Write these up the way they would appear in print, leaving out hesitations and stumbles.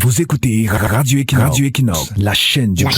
Vous écoutez Radio Equinox, la chaîne du peuple.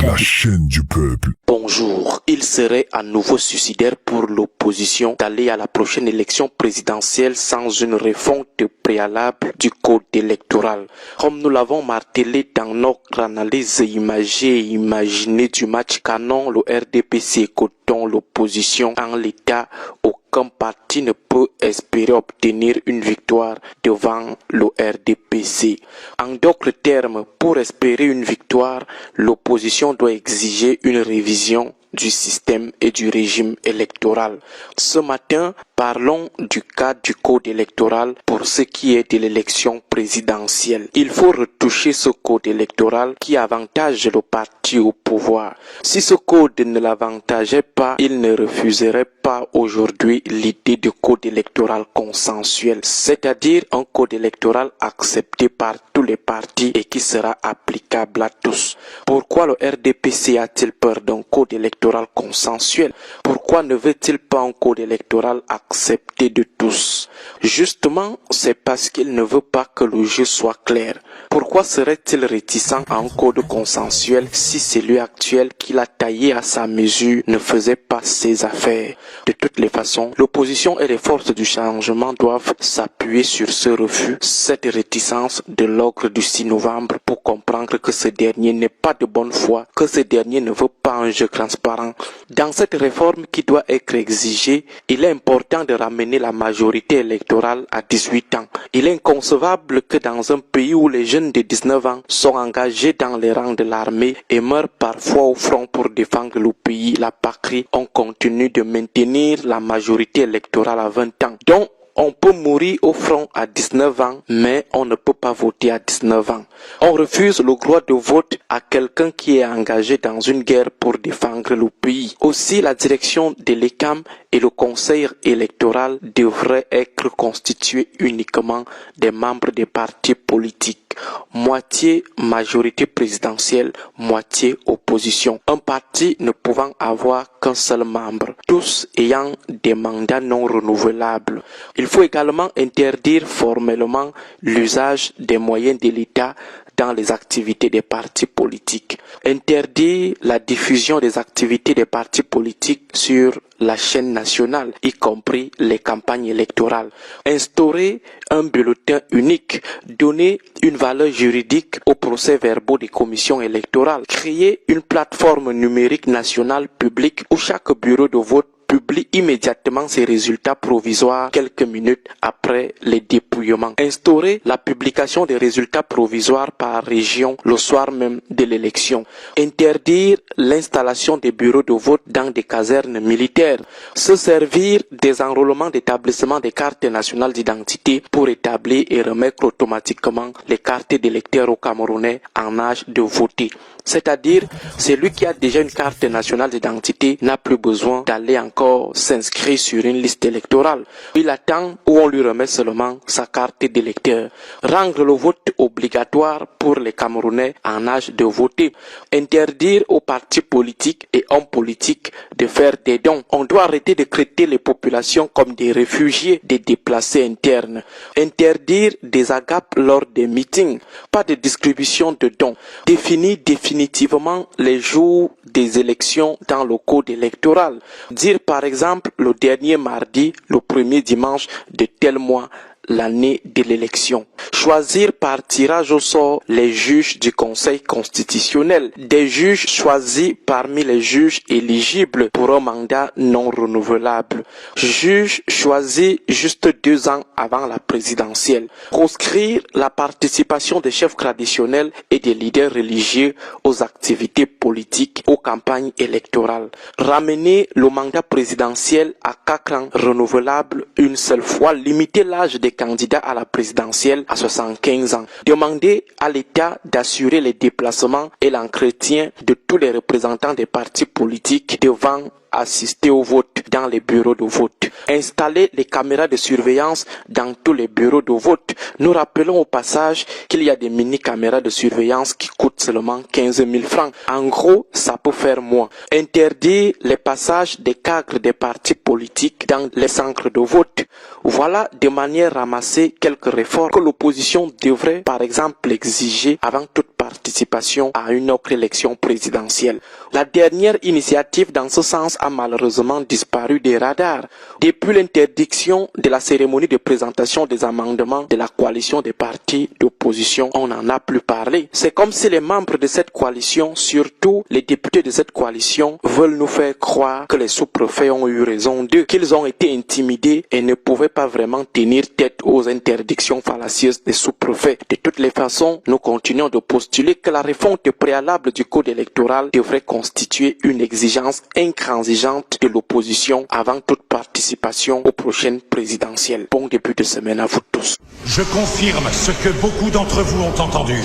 La chaîne du peuple. Bonjour. Il serait à nouveau suicidaire pour l'opposition d'aller à la prochaine élection présidentielle sans une refonte préalable du code électoral. Comme nous l'avons martelé dans notre analyse imagée et imaginée du match canon, le RDPC écoutant l'opposition en l'état, aucun parti ne peut espérer obtenir une victoire devant le RDPC. En d'autres termes, pour espérer une victoire, l'opposition doit exiger une révision du système et du régime électoral. Ce matin, parlons du cas du code électoral pour ce qui est de l'élection présidentielle. Il faut retoucher ce code électoral qui avantage le parti au pouvoir. Si ce code ne l'avantageait pas, il ne refuserait pas aujourd'hui l'idée de code électoral consensuel, c'est-à-dire un code électoral accepté par tous les partis et qui sera applicable à tous. Pourquoi le RDPC a-t-il peur d'un code électoral consensuel? Pourquoi ne veut-il pas un code électoral accepté de tous? Justement, c'est parce qu'il ne veut pas que le jeu soit clair. Pourquoi serait-il réticent à un code consensuel si celui actuel qu'il a taillé à sa mesure ne faisait pas ses affaires? De toutes les façons, l'opposition et les forces du changement doivent s'appuyer sur ce refus, cette réticence de l'ogre du 6 novembre pour comprendre que ce dernier n'est pas de bonne foi, que ce dernier ne veut pas un jeu transparent. Dans cette réforme qui doit être exigée, il est important de ramener la majorité électorale à 18 ans. Il est inconcevable que dans un pays où les jeunes de 19 ans sont engagés dans les rangs de l'armée et meurent parfois au front pour défendre le pays, la patrie, on continue de maintenir la majorité électorale à 20 ans. Donc, on peut mourir au front à 19 ans, mais on ne peut pas voter à 19 ans. On refuse le droit de vote à quelqu'un qui est engagé dans une guerre pour défendre le pays. Aussi, la direction de l'ECAM et le conseil électoral devraient être constitués uniquement des membres des partis politiques. Moitié majorité présidentielle, moitié opposition. Un parti ne pouvant avoir qu'un seul membre, tous ayant des mandats non renouvelables. Il faut également interdire formellement l'usage des moyens de l'État dans les activités des partis politiques. Interdire la diffusion des activités des partis politiques sur la chaîne nationale, y compris les campagnes électorales. Instaurer un bulletin unique, donner une valeur juridique aux procès-verbaux des commissions électorales, créer une plateforme numérique nationale publique où chaque bureau de vote publie immédiatement ses résultats provisoires quelques minutes après les dépouillements. Instaurer la publication des résultats provisoires par région le soir même de l'élection. Interdire l'installation des bureaux de vote dans des casernes militaires. Se servir des enrôlements d'établissement des cartes nationales d'identité pour établir et remettre automatiquement les cartes d'électeurs aux Camerounais en âge de voter. C'est-à-dire, celui qui a déjà une carte nationale d'identité n'a plus besoin d'aller encore s'inscrire sur une liste électorale. Il attend ou on lui remet seulement sa carte d'électeur. Rendre le vote obligatoire pour les Camerounais en âge de voter. Interdire aux partis politiques et hommes politiques de faire des dons. On doit arrêter de traiter les populations comme des réfugiés, des déplacés internes. Interdire des agapes lors des meetings. Pas de distribution de dons. Définir définitivement les jours des élections dans le code électoral. Dire par exemple le dernier mardi, le premier dimanche de tel mois, l'année de l'élection. Choisir par tirage au sort les juges du Conseil constitutionnel. Des juges choisis parmi les juges éligibles pour un mandat non renouvelable. Juges choisis juste 2 ans avant la présidentielle. Proscrire la participation des chefs traditionnels et des leaders religieux aux activités politiques, aux campagnes électorales. Ramener le mandat présidentiel à 4 ans renouvelables une seule fois. Limiter l'âge des candidats à la présidentielle à 75 ans. Demander à l'État d'assurer les déplacements et l'entretien de tous les représentants des partis politiques devant assister au vote dans les bureaux de vote. Installer les caméras de surveillance dans tous les bureaux de vote. Nous rappelons au passage qu'il y a des mini-caméras de surveillance qui coûtent seulement 15 000 francs. En gros, ça peut faire moins. Interdire les passages des cadres des partis politiques dans les centres de vote. Voilà de manière ramassée quelques réformes que l'opposition devrait par exemple exiger avant toute participation à une autre élection présidentielle. La dernière initiative dans ce sens a malheureusement disparu des radars. Depuis l'interdiction de la cérémonie de présentation des amendements de la coalition des partis d'opposition, on n'en a plus parlé. C'est comme si les membres de cette coalition, surtout les députés de cette coalition, veulent nous faire croire que les sous-préfets ont eu raison d'eux, qu'ils ont été intimidés et ne pouvaient pas vraiment tenir tête aux interdictions fallacieuses des sous-préfets. De toutes les façons, nous continuons de postuler que la refonte préalable du code électoral devrait constituer une exigence intransigeante de l'opposition avant toute participation aux prochaines présidentielles. Bon début de semaine à vous tous. Je confirme ce que beaucoup d'entre vous ont entendu.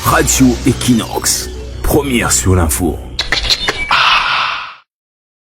Radio Equinox, première sur l'info.